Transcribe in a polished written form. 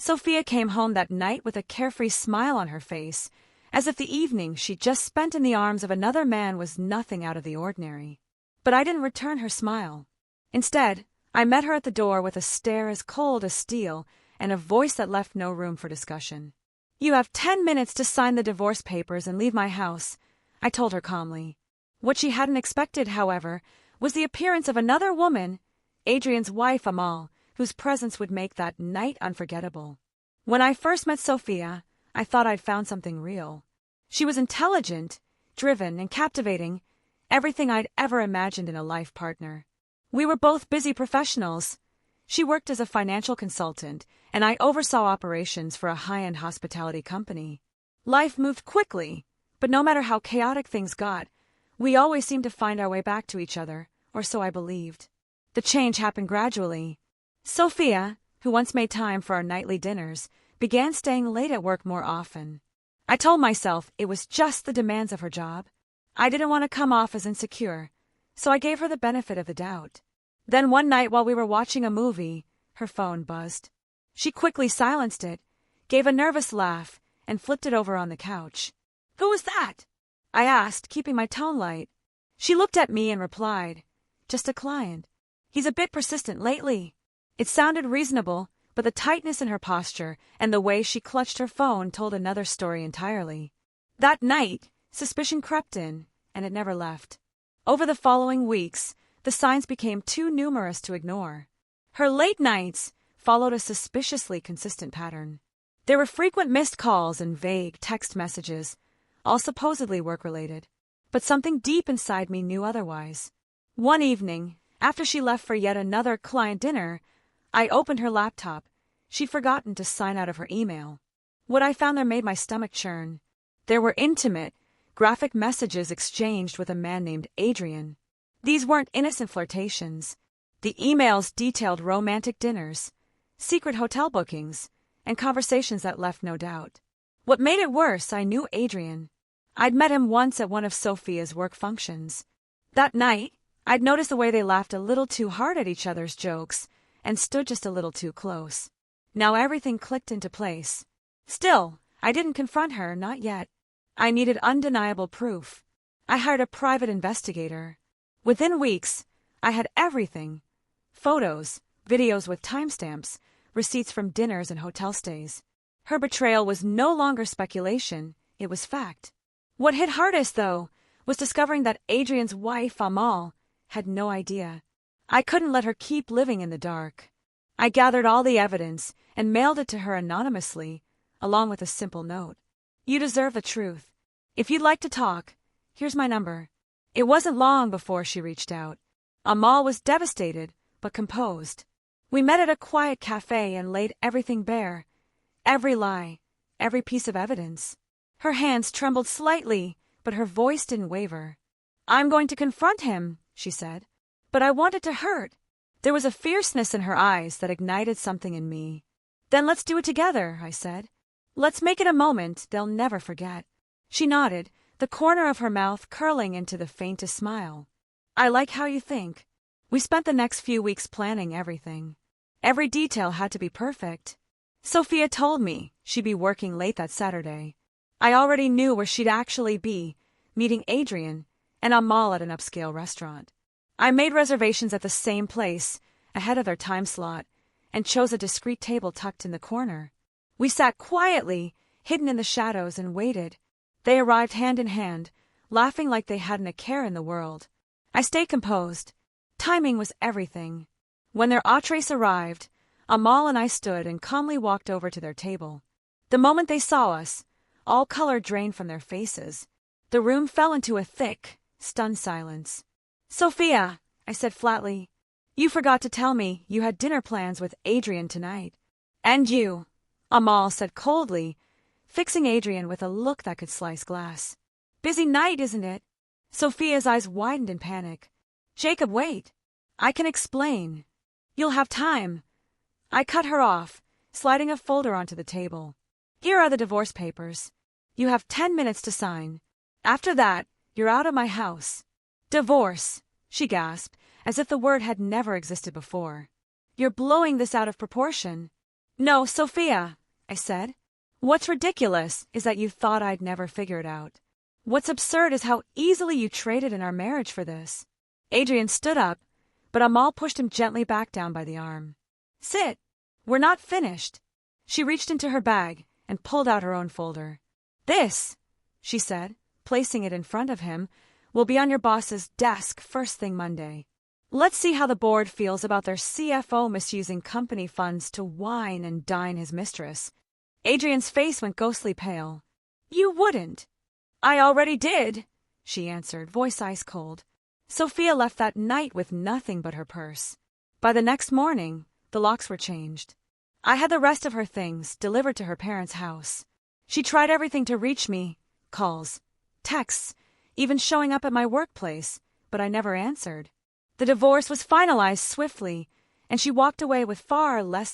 Sophia came home that night with a carefree smile on her face, as if the evening she'd just spent in the arms of another man was nothing out of the ordinary. But I didn't return her smile. Instead, I met her at the door with a stare as cold as steel and a voice that left no room for discussion. "You have 10 minutes to sign the divorce papers and leave my house," I told her calmly. What she hadn't expected, however, was the appearance of another woman, Adrian's wife Amal, whose presence would make that night unforgettable. When I first met Sophia, I thought I'd found something real. She was intelligent, driven, and captivating, everything I'd ever imagined in a life partner. We were both busy professionals. She worked as a financial consultant, and I oversaw operations for a high-end hospitality company. Life moved quickly, but no matter how chaotic things got, we always seemed to find our way back to each other, or so I believed. The change happened gradually. Sophia, who once made time for our nightly dinners, began staying late at work more often. I told myself it was just the demands of her job. I didn't want to come off as insecure, so I gave her the benefit of the doubt. Then one night while we were watching a movie, her phone buzzed. She quickly silenced it, gave a nervous laugh, and flipped it over on the couch. "Who was that?" I asked, keeping my tone light. She looked at me and replied, "Just a client. He's a bit persistent lately." It sounded reasonable, but the tightness in her posture and the way she clutched her phone told another story entirely. That night, suspicion crept in, and it never left. Over the following weeks, the signs became too numerous to ignore. Her late nights followed a suspiciously consistent pattern. There were frequent missed calls and vague text messages, all supposedly work-related, but something deep inside me knew otherwise. One evening, after she left for yet another client dinner, I opened her laptop. She'd forgotten to sign out of her email. What I found there made my stomach churn. There were intimate, graphic messages exchanged with a man named Adrian. These weren't innocent flirtations. The emails detailed romantic dinners, secret hotel bookings, and conversations that left no doubt. What made it worse, I knew Adrian. I'd met him once at one of Sophia's work functions. That night, I'd noticed the way they laughed a little too hard at each other's jokes and stood just a little too close. Now everything clicked into place. Still, I didn't confront her, not yet. I needed undeniable proof. I hired a private investigator. Within weeks, I had everything. Photos, videos with timestamps, receipts from dinners and hotel stays. Her betrayal was no longer speculation, it was fact. What hit hardest, though, was discovering that Adrian's wife, Amal, had no idea. I couldn't let her keep living in the dark. I gathered all the evidence and mailed it to her anonymously, along with a simple note. "You deserve the truth. If you'd like to talk, here's my number." It wasn't long before she reached out. Amal was devastated, but composed. We met at a quiet cafe and laid everything bare. Every lie, every piece of evidence. Her hands trembled slightly, but her voice didn't waver. "I'm going to confront him," she said. But I wanted to hurt. There was a fierceness in her eyes that ignited something in me. "Then let's do it together," I said. "Let's make it a moment they'll never forget." She nodded, the corner of her mouth curling into the faintest smile. "I like how you think." We spent the next few weeks planning everything. Every detail had to be perfect. Sophia told me she'd be working late that Saturday. I already knew where she'd actually be, meeting Adrian and Amal at an upscale restaurant. I made reservations at the same place, ahead of their time slot, and chose a discreet table tucked in the corner. We sat quietly, hidden in the shadows, and waited. They arrived hand in hand, laughing like they hadn't a care in the world. I stayed composed. Timing was everything. When their entrees arrived, Amal and I stood and calmly walked over to their table. The moment they saw us, all color drained from their faces. The room fell into a thick, stunned silence. "Sophia," I said flatly, "you forgot to tell me you had dinner plans with Adrian tonight." "And you," Amal said coldly, fixing Adrian with a look that could slice glass. "Busy night, isn't it?" Sophia's eyes widened in panic. "Jacob, wait. I can explain. You'll have time." I cut her off, sliding a folder onto the table. "Here are the divorce papers. You have 10 minutes to sign. After that, you're out of my house." "Divorce," she gasped, as if the word had never existed before. "You're blowing this out of proportion." No, Sophia, I said. What's ridiculous is that you thought I'd never figure it out. What's absurd is how easily you traded in our marriage for this. Adrian stood up, but Amal pushed him gently back down by the arm. Sit. We're not finished. She reached into her bag and pulled out her own folder. This, she said, placing it in front of him, will be on your boss's desk first thing Monday. Let's see how the board feels about their CFO misusing company funds to wine and dine his mistress. Adrian's face went ghostly pale. You wouldn't. I already did, she answered, voice ice cold. Sophia left that night with nothing but her purse. By the next morning, the locks were changed. I had the rest of her things delivered to her parents' house. She tried everything to reach me, calls, texts, even showing up at my workplace, but I never answered. The divorce was finalized swiftly, and she walked away with far less